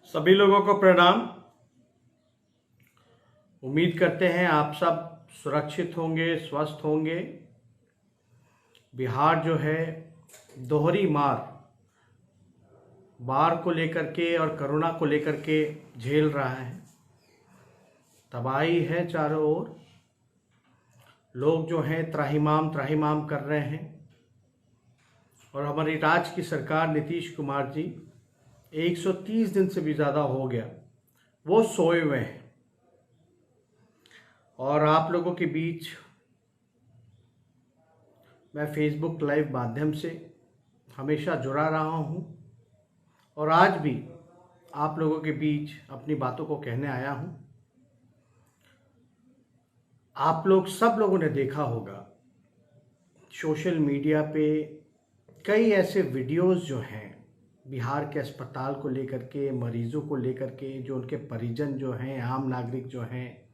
सभी लोगों को प्रणाम। उम्मीद करते हैं आप सब सुरक्षित होंगे, स्वस्थ होंगे। बिहार जो है दोहरी बाढ़ को लेकर के और कोरोना को लेकर के झेल रहा है। तबाही है चारों ओर। लोग जो हैं त्राहिमाम त्राहिमाम कर रहे हैं और हमारी राज्य की सरकार नीतीश कुमार जी 130 दिन से भी ज़्यादा हो गया वो सोए हुए हैं। और आप लोगों के बीच मैं फेसबुक लाइव माध्यम से हमेशा जुड़ा रहा हूं और आज भी आप लोगों के बीच अपनी बातों को कहने आया हूं। आप लोग सब लोगों ने देखा होगा सोशल मीडिया पे कई ऐसे वीडियोस जो हैं बिहार के अस्पताल को लेकर के, मरीजों को लेकर के, जो उनके परिजन जो हैं, आम नागरिक जो हैं,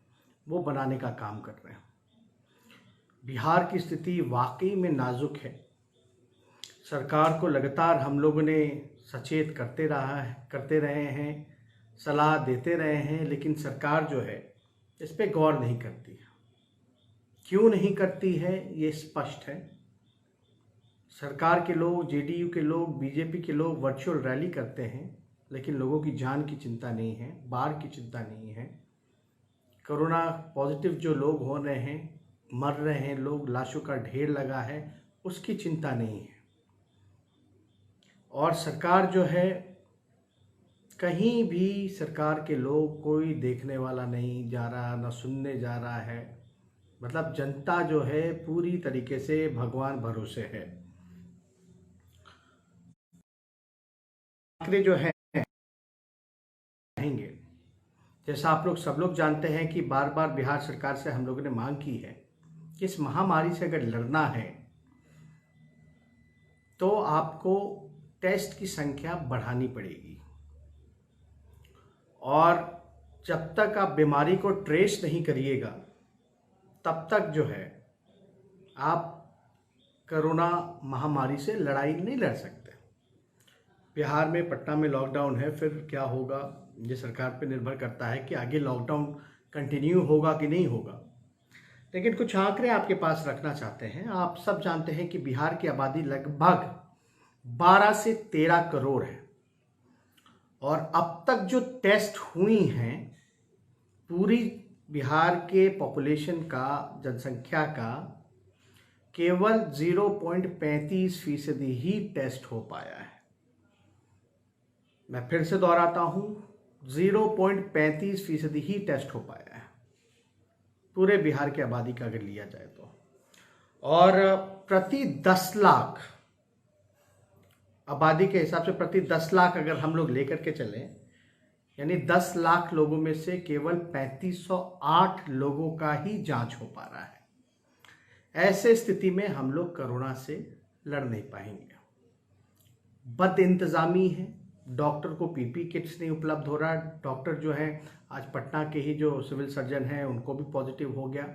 वो बनाने का काम कर रहे हैं। बिहार की स्थिति वाकई में नाजुक है। सरकार को लगातार हम लोगों ने सचेत करते रहे हैं, सलाह देते रहे हैं, लेकिन सरकार जो है इस पे गौर नहीं करती है। क्यों नहीं करती है ये स्पष्ट है। सरकार के लोग, जेडीयू के लोग, बीजेपी के लोग वर्चुअल रैली करते हैं, लेकिन लोगों की जान की चिंता नहीं है, बाढ़ की चिंता नहीं है। कोरोना पॉजिटिव जो लोग हो रहे हैं, मर रहे हैं लोग, लाशों का ढेर लगा है, उसकी चिंता नहीं है। और सरकार जो है, कहीं भी सरकार के लोग कोई देखने वाला नहीं जा रहा, ना सुनने जा रहा है। मतलब जनता जो है पूरी तरीके से भगवान भरोसे है। आंकड़े जो है रहेंगे, जैसा आप लोग सब लोग जानते हैं कि बार बार बिहार सरकार से हम लोगों ने मांग की है कि इस महामारी से अगर लड़ना है तो आपको टेस्ट की संख्या बढ़ानी पड़ेगी। और जब तक आप बीमारी को ट्रेस नहीं करिएगा तब तक जो है आप कोरोना महामारी से लड़ाई नहीं लड़ सकते। बिहार में, पटना में लॉकडाउन है, फिर क्या होगा ये सरकार पे निर्भर करता है कि आगे लॉकडाउन कंटिन्यू होगा कि नहीं होगा। लेकिन कुछ आंकड़े आपके पास रखना चाहते हैं। आप सब जानते हैं कि बिहार की आबादी लगभग 12 से 13 करोड़ है और अब तक जो टेस्ट हुई हैं पूरी बिहार के पॉपुलेशन का, जनसंख्या का केवल 0.35% ही टेस्ट हो पाया है। मैं फिर से दोहराता हूं, 0.35% ही टेस्ट हो पाया है पूरे बिहार की आबादी का अगर लिया जाए तो। और प्रति 10 लाख आबादी के हिसाब से प्रति 10 लाख अगर हम लोग लेकर के चलें, यानी 10 लाख लोगों में से केवल 3508 लोगों का ही जांच हो पा रहा है। ऐसे स्थिति में हम लोग कोरोना से लड़ नहीं पाएंगे। बद इंतजामी है, डॉक्टर को पीपी किट्स नहीं उपलब्ध हो रहा। डॉक्टर जो है, आज पटना के ही जो सिविल सर्जन हैं उनको भी पॉजिटिव हो गया,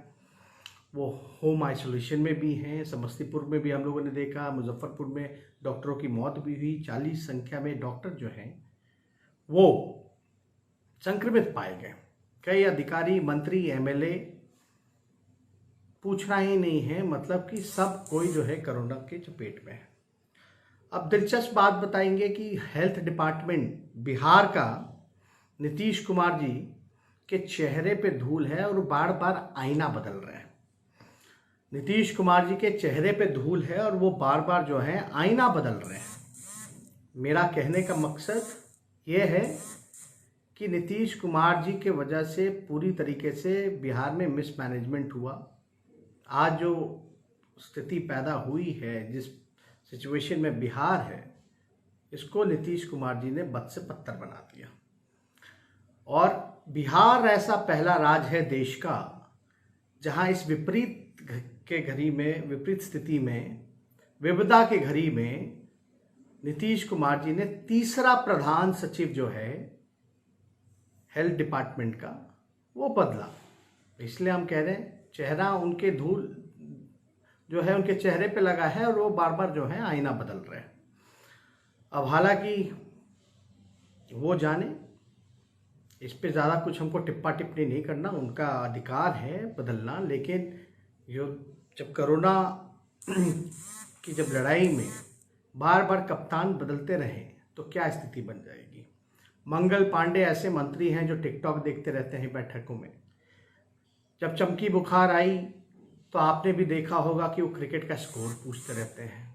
वो होम आइसोलेशन में भी हैं। समस्तीपुर में भी हम लोगों ने देखा, मुजफ्फरपुर में डॉक्टरों की मौत भी हुई। 40 संख्या में डॉक्टर जो हैं वो संक्रमित पाए गए। कई अधिकारी, मंत्री, एमएलए पूछना ही नहीं है, मतलब कि सब कोई जो है कोरोना के चपेट में है। अब दिलचस्प बात बताएंगे कि हेल्थ डिपार्टमेंट बिहार का नीतीश कुमार जी के चेहरे पे धूल है और बार बार आईना बदल रहे हैं। नीतीश कुमार जी के चेहरे पे धूल है और वो बार बार जो है आईना बदल रहे हैं। मेरा कहने का मकसद ये है कि नीतीश कुमार जी के वजह से पूरी तरीके से बिहार में मिसमैनेजमेंट हुआ। आज जो स्थिति पैदा हुई है, जिस सिचुएशन में बिहार है, इसको नीतीश कुमार जी ने बद से बदतर बना दिया। और बिहार ऐसा पहला राज्य है देश का जहां इस विपरीत के घड़ी में, विपरीत स्थिति में, विपदा के घड़ी में नीतीश कुमार जी ने तीसरा प्रधान सचिव जो है हेल्थ डिपार्टमेंट का वो बदला। इसलिए हम कह रहे हैं चेहरा उनके धूल जो है उनके चेहरे पे लगा है और वो बार बार जो है आईना बदल रहे हैं। अब हालांकि वो जाने, इस पे ज़्यादा कुछ हमको टिप्पा टिप्पणी नहीं करना, उनका अधिकार है बदलना। लेकिन जो जब कोरोना की जब लड़ाई में बार बार कप्तान बदलते रहे तो क्या स्थिति बन जाएगी। मंगल पांडे ऐसे मंत्री हैं जो टिकटॉक देखते रहते हैं बैठकों में। जब चमकी बुखार आई तो आपने भी देखा होगा कि वो क्रिकेट का स्कोर पूछते रहते हैं।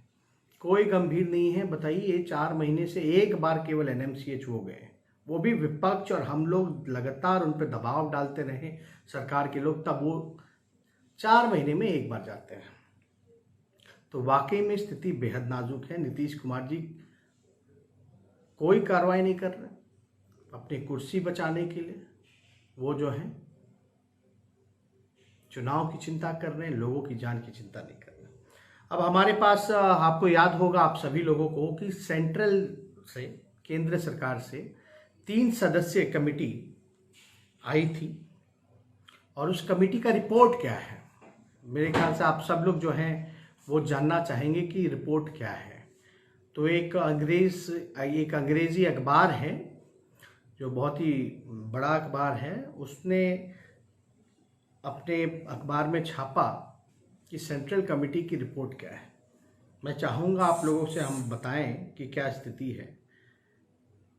कोई गंभीर नहीं है। बताइए 4 महीने से एक बार केवल NMCH हो गए, वो भी विपक्ष और हम लोग लगातार उन पर दबाव डालते रहे सरकार के लोग, तब वो 4 महीने में एक बार जाते हैं। तो वाकई में स्थिति बेहद नाजुक है। नीतीश कुमार जी कोई कार्रवाई नहीं कर रहे अपनी कुर्सी बचाने के लिए। वो जो है चुनाव की चिंता कर रहे हैं, लोगों की जान की चिंता नहीं कर रहे। अब हमारे पास आपको याद होगा आप सभी लोगों को कि सेंट्रल से, केंद्र सरकार से 3 सदस्यीय कमेटी आई थी और उस कमेटी का रिपोर्ट क्या है। मेरे ख्याल से आप सब लोग जो हैं वो जानना चाहेंगे कि रिपोर्ट क्या है। तो एक अंग्रेजी अखबार है जो बहुत ही बड़ा अखबार है, उसने अपने अखबार में छापा कि सेंट्रल कमेटी की रिपोर्ट क्या है। मैं चाहूँगा आप लोगों से हम बताएं कि क्या स्थिति है।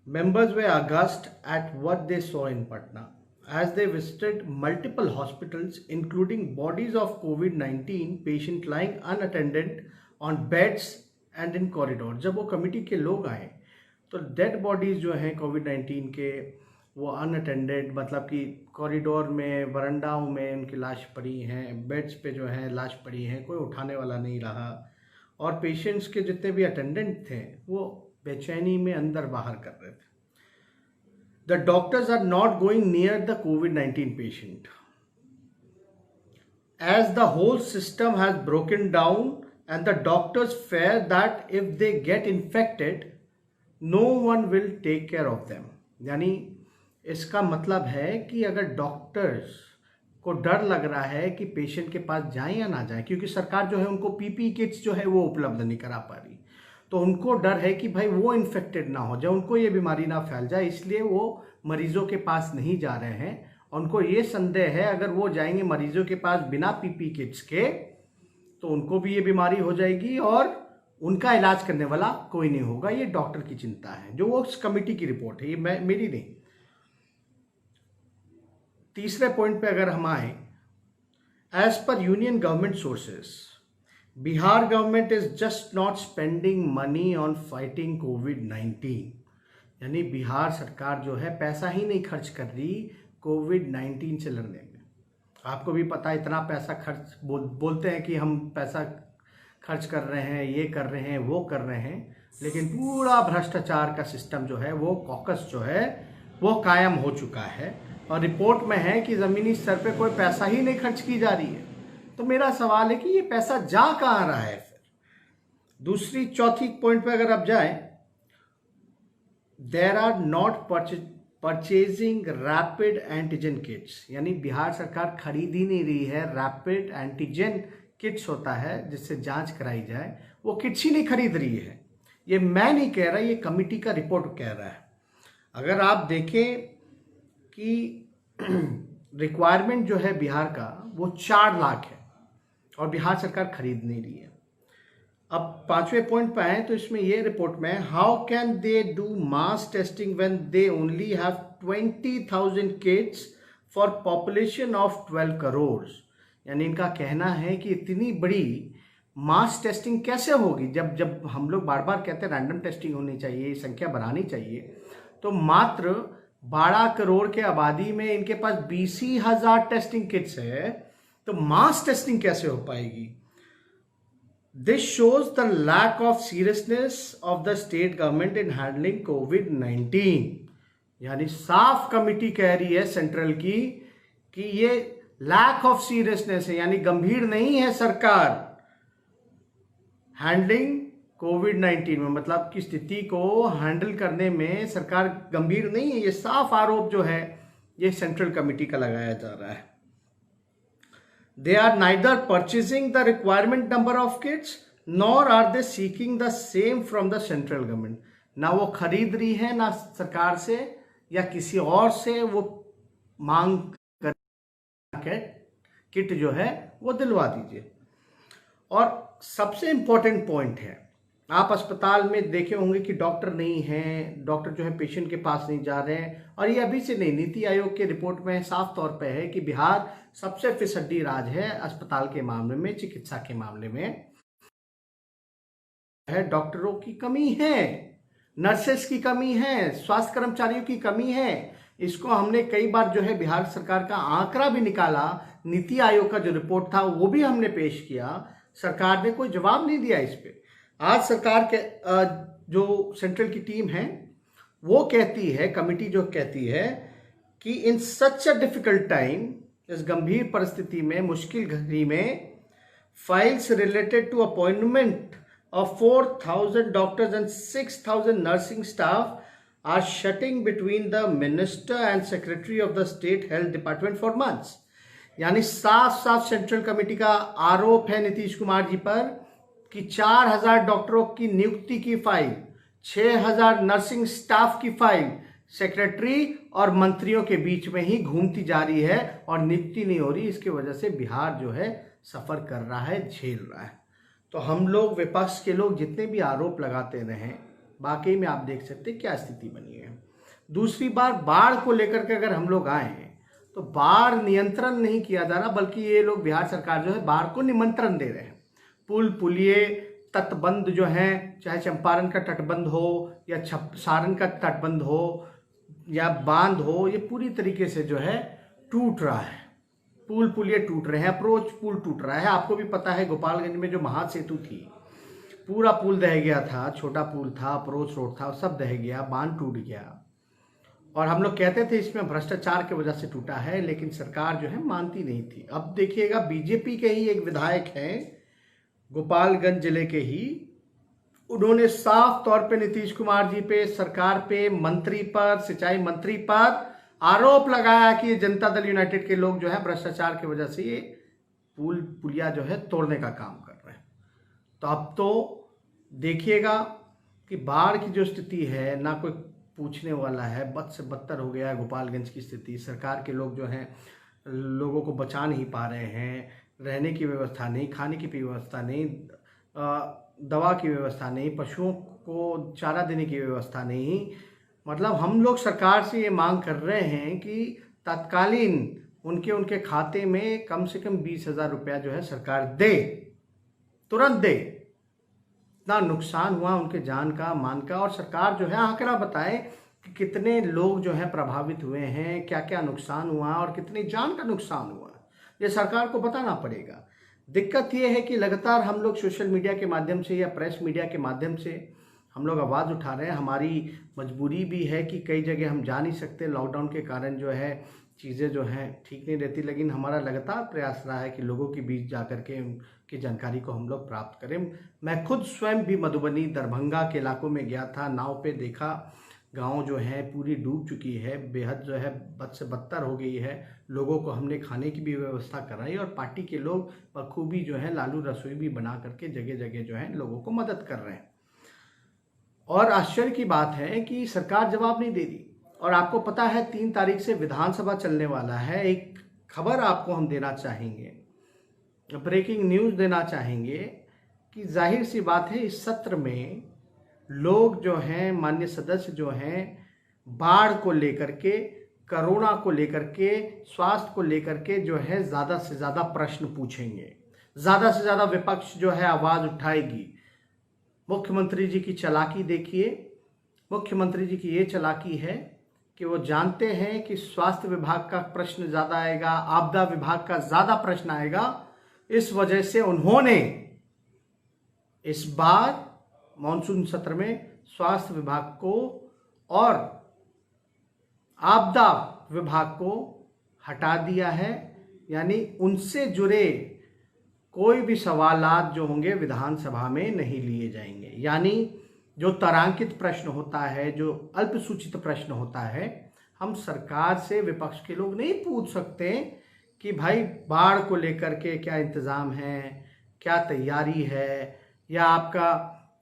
Members were aghast at what they saw in Patna as they visited multiple hospitals, including bodies of COVID-19 patients lying unattended on beds and in corridor। जब वो कमेटी के लोग आए तो डेड बॉडीज जो हैं COVID-19 के वो अनअटेंडेड, मतलब कि कॉरिडोर में, वरांडाओं में उनकी लाश पड़ी हैं, बेड्स पे जो है लाश पड़ी हैं, कोई उठाने वाला नहीं रहा। और पेशेंट्स के जितने भी अटेंडेंट थे वो बेचैनी में अंदर बाहर कर रहे थे। The doctors are not going near the COVID-19 patient as the whole system has broken down and the doctors fear that if they get infected no one will take care of them। यानी इसका मतलब है कि अगर doctors को डर लग रहा है कि पेशेंट के पास जाएं या ना जाएं, क्योंकि सरकार जो है उनको PPE किट्स जो है वो उपलब्ध नहीं करा पा रही, तो उनको डर है कि भाई वो इन्फेक्टेड ना हो जाए, उनको ये बीमारी ना फैल जाए, इसलिए वो मरीजों के पास नहीं जा रहे हैं। उनको ये संदेह है अगर वो जाएंगे मरीजों के पास बिना PPE किट्स के तो उनको भी ये बीमारी हो जाएगी और उनका इलाज करने वाला कोई नहीं होगा। ये डॉक्टर की चिंता है, जो वो उस कमेटी की रिपोर्ट है, ये मेरी नहीं। तीसरे पॉइंट पे अगर हम आए, as per union government sources Bihar government is just not spending money on fighting COVID-19। यानी बिहार सरकार जो है पैसा ही नहीं खर्च कर रही COVID-19 से लड़ने में। आपको भी पता है इतना पैसा खर्च बोलते हैं कि हम पैसा खर्च कर रहे हैं, ये कर रहे हैं, वो कर रहे हैं, लेकिन पूरा भ्रष्टाचार का सिस्टम जो है वो कॉकस जो है वो कायम हो चुका है और रिपोर्ट में है कि ज़मीनी स्तर पे कोई पैसा ही नहीं खर्च की जा रही है। तो मेरा सवाल है कि ये पैसा जा कहाँ रहा है फिर। चौथी पॉइंट पे अगर आप जाएं, there are not purchasing rapid antigen kits. यानी बिहार सरकार खरीद ही नहीं रही है रैपिड एंटीजन किट्स होता है जिससे जांच कराई जाए, वो किट्स ही नहीं खरीद रही है। ये मैं नहीं कह रहा, ये कमिटी का रिपोर्ट कह रहा है। अगर आप देखें कि रिक्वायरमेंट जो है बिहार का वो 4 लाख है और बिहार सरकार खरीद नहीं रही है। अब 5वें पॉइंट पे आए तो इसमें ये रिपोर्ट में, how can they do mass testing when they only have 20,000 kits for population of 12 crore. यानी इनका कहना है कि इतनी बड़ी मास टेस्टिंग कैसे होगी जब हम लोग बार बार कहते हैं रैंडम टेस्टिंग होनी चाहिए, संख्या बढ़ानी चाहिए, तो मात्र 12 करोड़ के आबादी में इनके पास 20,000 टेस्टिंग किट्स है, तो मास टेस्टिंग कैसे हो पाएगी। This shows the lack of seriousness of the state government in handling COVID-19। यानी साफ कमिटी कह रही है सेंट्रल की कि ये लैक ऑफ सीरियसनेस है, यानी गंभीर नहीं है सरकार हैंडलिंग COVID-19 में, मतलब की स्थिति को हैंडल करने में सरकार गंभीर नहीं है। ये साफ आरोप जो है ये सेंट्रल कमिटी का लगाया जा रहा है। They are neither purchasing the requirement number of kits nor are they seeking the same from the central government. ना वो खरीद रही है ना सरकार से या किसी और से वो मांग कर किट जो है वो दिलवा दीजिए। और सबसे इम्पोर्टेंट पॉइंट है, आप अस्पताल में देखे होंगे कि डॉक्टर नहीं हैं, डॉक्टर जो है पेशेंट के पास नहीं जा रहे हैं। और ये अभी से नहीं, नीति आयोग के रिपोर्ट में साफ तौर पे है कि बिहार सबसे फिसड्डी राज्य है अस्पताल के मामले में, चिकित्सा के मामले में है। डॉक्टरों की कमी है, नर्सेस की कमी है, स्वास्थ्य कर्मचारियों की कमी है। इसको हमने कई बार जो है बिहार सरकार का आंकड़ा भी निकाला, नीति आयोग का जो रिपोर्ट था वो भी हमने पेश किया, सरकार ने कोई जवाब नहीं दिया इस पे। आज सरकार के जो सेंट्रल की टीम है वो कहती है, कमिटी जो कहती है कि इन सच अ डिफिकल्ट टाइम, इस गंभीर परिस्थिति में, मुश्किल घड़ी में, files related to appointment of 4,000 doctors and 6,000 nursing staff are shutting between the minister and secretary of the state health department for months। यानी साफ साफ सेंट्रल कमेटी का आरोप है नीतीश कुमार जी पर कि 4,000 डॉक्टरों की नियुक्ति की फाइल, 6,000 नर्सिंग स्टाफ की फाइल सेक्रेटरी और मंत्रियों के बीच में ही घूमती जा रही है और नियुक्ति नहीं हो रही। इसकी वजह से बिहार जो है सफर कर रहा है, झेल रहा है। तो हम लोग, विपक्ष के लोग जितने भी आरोप लगाते रहे, वाकई में आप देख सकते हैं क्या स्थिति बनी है। दूसरी बार बाढ़ को लेकर के अगर हम लोग आए हैं तो बाढ़ नियंत्रण नहीं किया जा रहा, बल्कि ये लोग, बिहार सरकार जो है, बाढ़ को निमंत्रण दे रहे हैं। पुल पुलिये, तटबंध जो हैं, चाहे चंपारण का तटबंध हो या सारण का तटबंध हो या बांध हो, ये पूरी तरीके से जो है टूट रहा है। पुल पुलिये टूट रहे हैं, अप्रोच पुल टूट रहा है। आपको भी पता है गोपालगंज में जो महासेतु थी, पूरा पुल दह गया था, छोटा पुल था, अप्रोच रोड था, सब दह गया, बांध टूट गया। और हम लोग कहते थे इसमें भ्रष्टाचार की वजह से टूटा है, लेकिन सरकार जो है मानती नहीं थी। अब देखिएगा, बीजेपी के ही एक विधायक हैं, गोपालगंज जिले के ही, उन्होंने साफ तौर पे नीतीश कुमार जी पे, सरकार पे, मंत्री पर, सिंचाई मंत्री पर आरोप लगाया कि ये जनता दल यूनाइटेड के लोग जो है भ्रष्टाचार की वजह से ये पुल पुलिया जो है तोड़ने का काम कर रहे हैं। तो अब तो देखिएगा कि बाढ़ की जो स्थिति है, ना कोई पूछने वाला है, बद से बदतर हो गया है गोपालगंज की स्थिति। सरकार के लोग जो हैं लोगों को बचा नहीं पा रहे हैं, रहने की व्यवस्था नहीं, खाने की व्यवस्था नहीं, दवा की व्यवस्था नहीं, पशुओं को चारा देने की व्यवस्था नहीं। मतलब हम लोग सरकार से ये मांग कर रहे हैं कि तत्कालीन उनके खाते में कम से कम 20,000 रुपया जो है सरकार दे, तुरंत दे। इतना नुकसान हुआ उनके जान का, मान का, और सरकार जो है आंकड़ा बताए कि कितने लोग जो है प्रभावित हुए हैं, क्या क्या नुकसान हुआ और कितनी जान का नुकसान हुआ, ये सरकार को बताना पड़ेगा। दिक्कत ये है कि लगातार हम लोग सोशल मीडिया के माध्यम से या प्रेस मीडिया के माध्यम से हम लोग आवाज़ उठा रहे हैं। हमारी मजबूरी भी है कि कई जगह हम जा नहीं सकते, लॉकडाउन के कारण जो है चीज़ें जो हैं ठीक नहीं रहती, लेकिन हमारा लगातार प्रयास रहा है कि लोगों के बीच जा कर के उनकी जानकारी को हम लोग प्राप्त करें। मैं खुद स्वयं भी मधुबनी, दरभंगा के इलाकों में गया था, नाव पे देखा, गांव जो है पूरी डूब चुकी है, बेहद जो है बद से बदतर हो गई है। लोगों को हमने खाने की भी व्यवस्था कराई और पार्टी के लोग बखूबी जो है लालू रसोई भी बना करके जगह जगह जो है लोगों को मदद कर रहे हैं। और आश्चर्य की बात है कि सरकार जवाब नहीं दे रही। और आपको पता है 3 तारीख से विधानसभा चलने वाला है। एक खबर आपको हम देना चाहेंगे, ब्रेकिंग न्यूज़ देना चाहेंगे कि जाहिर सी बात है इस सत्र में लोग जो हैं, माननीय सदस्य जो हैं, बाढ़ को लेकर के, कोरोना को लेकर के, स्वास्थ्य को लेकर के जो है ज़्यादा से ज़्यादा प्रश्न पूछेंगे, ज़्यादा से ज़्यादा विपक्ष जो है आवाज़ उठाएगी। मुख्यमंत्री जी की चालाकी देखिए, मुख्यमंत्री जी की ये चालाकी है कि वो जानते हैं कि स्वास्थ्य विभाग का प्रश्न ज़्यादा आएगा, आपदा विभाग का ज़्यादा प्रश्न आएगा। इस वजह से उन्होंने इस बार मॉनसून सत्र में स्वास्थ्य विभाग को और आपदा विभाग को हटा दिया है। यानी उनसे जुड़े कोई भी सवालात जो होंगे विधानसभा में नहीं लिए जाएंगे। यानी जो तारांकित प्रश्न होता है, जो अल्पसूचित प्रश्न होता है, हम सरकार से, विपक्ष के लोग नहीं पूछ सकते कि भाई बाढ़ को लेकर के क्या इंतज़ाम है, क्या तैयारी है, या आपका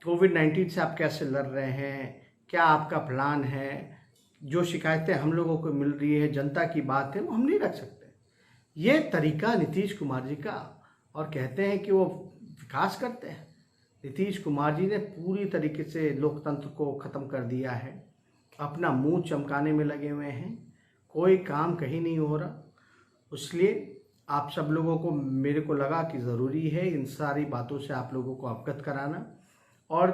कोविड-19 से आप कैसे लड़ रहे हैं, क्या आपका प्लान है, जो शिकायतें हम लोगों को मिल रही है, जनता की बात है, वो हम नहीं रख सकते। ये तरीका नीतीश कुमार जी का, और कहते हैं कि वो विकास करते हैं। नीतीश कुमार जी ने पूरी तरीके से लोकतंत्र को ख़त्म कर दिया है, अपना मुंह चमकाने में लगे हुए हैं, कोई काम कहीं नहीं हो रहा। इसलिए आप सब लोगों को, मेरे को लगा कि ज़रूरी है इन सारी बातों से आप लोगों को अवगत कराना। और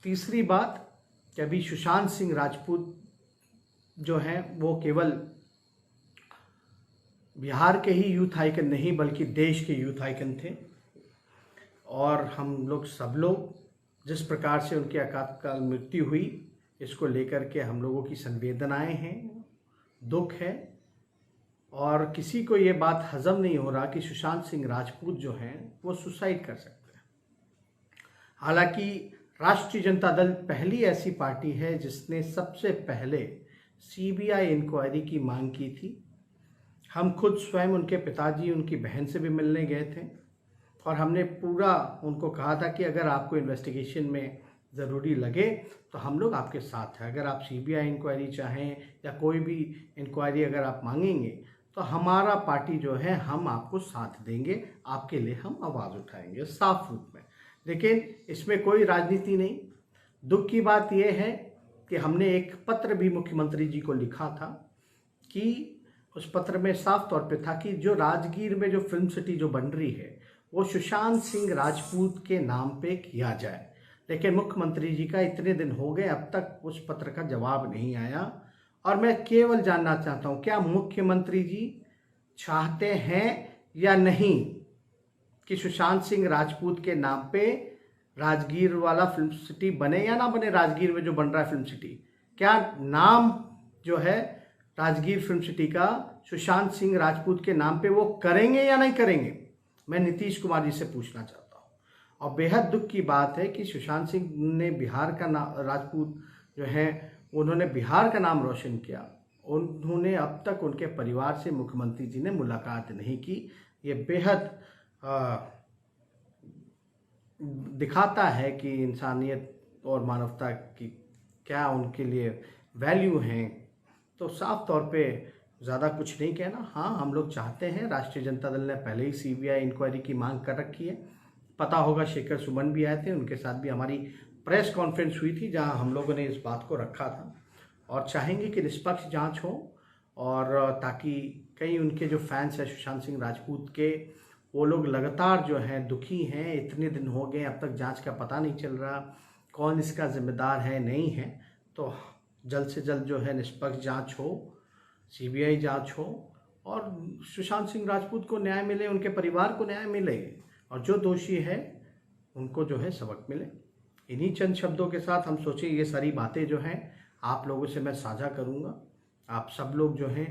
तीसरी बात कि अभी सुशांत सिंह राजपूत जो हैं वो केवल बिहार के ही यूथ आइकन नहीं बल्कि देश के यूथ आइकन थे, और हम लोग सब लोग जिस प्रकार से उनकी आकस्मिक मृत्यु हुई, इसको लेकर के हम लोगों की संवेदनाएं हैं, दुख है, और किसी को ये बात हजम नहीं हो रहा कि सुशांत सिंह राजपूत जो हैं वो सुसाइड कर सकते हैं। हालांकि राष्ट्रीय जनता दल पहली ऐसी पार्टी है जिसने सबसे पहले सीबीआई इंक्वायरी की मांग की थी। हम खुद स्वयं उनके पिताजी, उनकी बहन से भी मिलने गए थे, और हमने पूरा उनको कहा था कि अगर आपको इन्वेस्टिगेशन में ज़रूरी लगे तो हम लोग आपके साथ हैं। अगर आप सीबीआई इंक्वायरी चाहें या कोई भी इंक्वायरी अगर आप मांगेंगे तो हमारा पार्टी जो है हम आपको साथ देंगे, आपके लिए हम आवाज़ उठाएंगे साफ रूप में। लेकिन इसमें कोई राजनीति नहीं। दुख की बात यह है कि हमने एक पत्र भी मुख्यमंत्री जी को लिखा था कि उस पत्र में साफ तौर पे था कि जो राजगीर में जो फिल्म सिटी जो बन रही है वो सुशांत सिंह राजपूत के नाम पे किया जाए। लेकिन मुख्यमंत्री जी का इतने दिन हो गए, अब तक उस पत्र का जवाब नहीं आया। और मैं केवल जानना चाहता हूँ, क्या मुख्यमंत्री जी चाहते हैं या नहीं कि सुशांत सिंह राजपूत के नाम पे राजगीर वाला फिल्म सिटी बने या ना बने? राजगीर में जो बन रहा है फिल्म सिटी, क्या नाम जो है राजगीर फिल्म सिटी का सुशांत सिंह राजपूत के नाम पे वो करेंगे या नहीं करेंगे? मैं नीतीश कुमार जी से पूछना चाहता हूँ। और बेहद दुख की बात है कि सुशांत सिंह ने बिहार का नाम, राजपूत जो हैं उन्होंने बिहार का नाम रोशन किया, उन्होंने अब तक उनके परिवार से मुख्यमंत्री जी ने मुलाकात नहीं की। ये बेहद दिखाता है कि इंसानियत और मानवता की क्या उनके लिए वैल्यू हैं। तो साफ तौर पे ज़्यादा कुछ नहीं कहना। हाँ, हम लोग चाहते हैं, राष्ट्रीय जनता दल ने पहले ही सीबीआई इंक्वायरी की मांग कर रखी है। पता होगा शेखर सुमन भी आए थे, उनके साथ भी हमारी प्रेस कॉन्फ्रेंस हुई थी जहां हम लोगों ने इस बात को रखा था, और चाहेंगे कि निष्पक्ष जांच हो, और ताकि कई उनके जो फैंस हैं सुशांत सिंह राजपूत के, वो लोग लगातार जो हैं दुखी हैं। इतने दिन हो गए, अब तक जांच का पता नहीं चल रहा, कौन इसका जिम्मेदार है नहीं है। तो जल्द से जल्द जो है निष्पक्ष जांच हो, सीबीआई जांच हो, और सुशांत सिंह राजपूत को न्याय मिले, उनके परिवार को न्याय मिले, और जो दोषी है उनको जो है सबक मिले। इन्हीं चंद शब्दों के साथ हम सोचे ये सारी बातें जो हैं आप लोगों से मैं साझा करूंगा। आप सब लोग जो हैं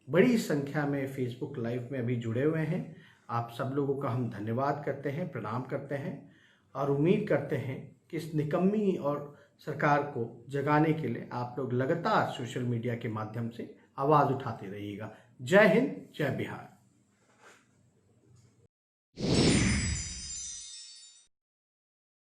बड़ी संख्या में फेसबुक लाइव में अभी जुड़े हुए हैं। आप सब लोगों का हम धन्यवाद करते हैं, प्रणाम करते हैं, और उम्मीद करते हैं कि इस निकम्मी और सरकार को जगाने के लिए आप लोग लगातार सोशल मीडिया के माध्यम से आवाज़ उठाते रहिएगा। जय हिंद, जय बिहार।